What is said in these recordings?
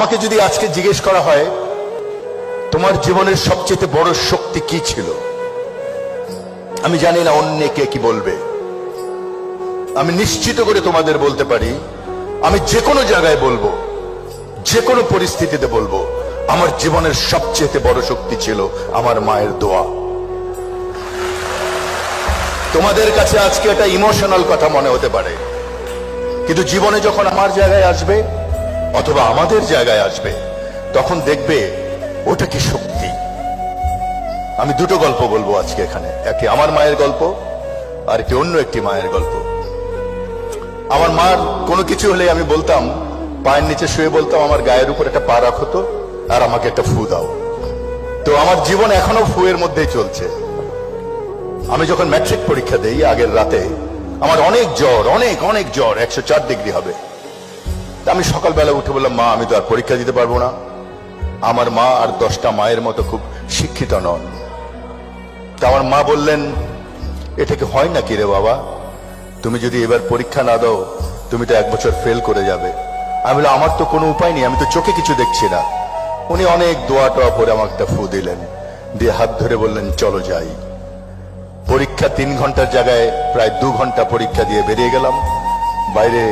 আমাকে যদি আজকে জিজ্ঞেস করা হয় তোমার জীবনের সবচেয়ে বড় শক্তি কি ছিল, আমি জানি না অন্য কে কি বলবে। আমি নিশ্চিত করে তোমাদের বলতে পারি, আমি যে কোনো জায়গায় বলবো, যে কোনো পরিস্থিতিতে বলবো, আমার জীবনের সবচেয়ে বড় শক্তি ছিল আমার মায়ের দোয়া। তোমাদের কাছে আজকে এটা ইমোশনাল কথা মনে হতে পারে, কিন্তু জীবনে যখন আমার জায়গায় আসবে অথবা আমাদের জায়গায় আসবে, তখন দেখবে ওটা কি শক্তি। আমি দুটো গল্প বলবো আজকে এখানে, একটি আমার মায়ের গল্প আর একটি অন্য একটি মায়ের গল্প। আমার মার কোনো কিছু হলে আমি বলতাম, পায়ের নিচে শুয়ে বলতাম আমার গায়ের উপর একটা পা রাখো তো, আর আমাকে একটা ফু দাও। তো আমার জীবন এখনো ফুয়ের মধ্যেই চলছে। আমি যখন ম্যাট্রিক পরীক্ষা দেই আগের রাতে, আমার অনেক জ্বর, অনেক অনেক জ্বর, 104 ডিগ্রি হবে। আমি সকালবেলা উঠে বললাম, মা আমি তো আর পরীক্ষা দিতে পারবো না। আমার মা আর 10টা মায়ের মতো খুব শিক্ষিত নন। তা আমার মা বললেন, এটাকে হয় নাকি রে বাবা, তুমি যদি এবার পরীক্ষা না দাও তুমি তো 1 বছর ফেল করে যাবে। আমি বললাম, আমার তো কোনো উপায় নেই, আমি তো চোখে কিছু দেখছি না। উনি অনেক দোয়া টোয়া করে আমাকে একটা ফু দিলেন, দিয়ে হাত ধরে বললেন চলো যাই। পরীক্ষা 3 ঘন্টার জায়গায় প্রায় 2 ঘন্টা পরীক্ষা দিয়ে বেরিয়ে গেলাম। বাইরে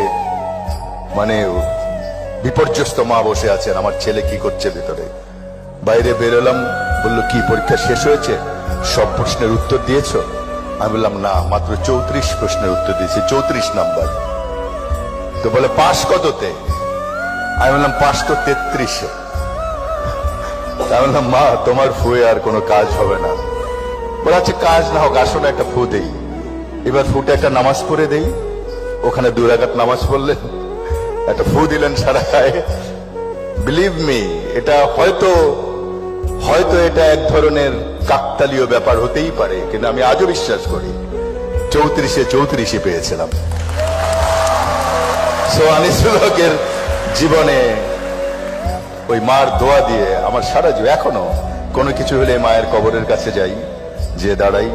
মানে বিপর্যস্ত মা বসে আছেন, আমার ছেলে কি করছে ভেতরে। বাইরে বেরোলাম, বললো কি পরীক্ষা শেষ হয়েছে, সব প্রশ্নের উত্তর দিয়েছো? আমি বললাম না, মাত্র 34 প্রশ্নের উত্তর দিয়েছি, 34 নাম্বার। তো বলে পাস কততে? আমি বললাম পাস তো 33-এ। আমি বললাম, মা তোমার ফুয়ে আর কোনো কাজ হবে না। বলে আচ্ছা কাজ না হোক, আসলে একটা ফু দেই। এবার ফুটে একটা নামাজ পড়ে দেই। ওখানে 2 রাকাত নামাজ পড়লেন, একটা ফু দিলেন সারা গায়ে। বিলিভ মি, এটা হয়তো এটা এক ধরনের কাকতালীয় ব্যাপার হতেই পারে, কিন্তু আমি আজও বিশ্বাস করি 34-এ পেয়েছিলাম। সো আনিসুল হকের জীবনে ওই মার দোয়া দিয়ে আমার সারা জীবন, এখনো কোনো কিছু হলে মায়ের কবরের কাছে যাই, যে দাঁড়াই,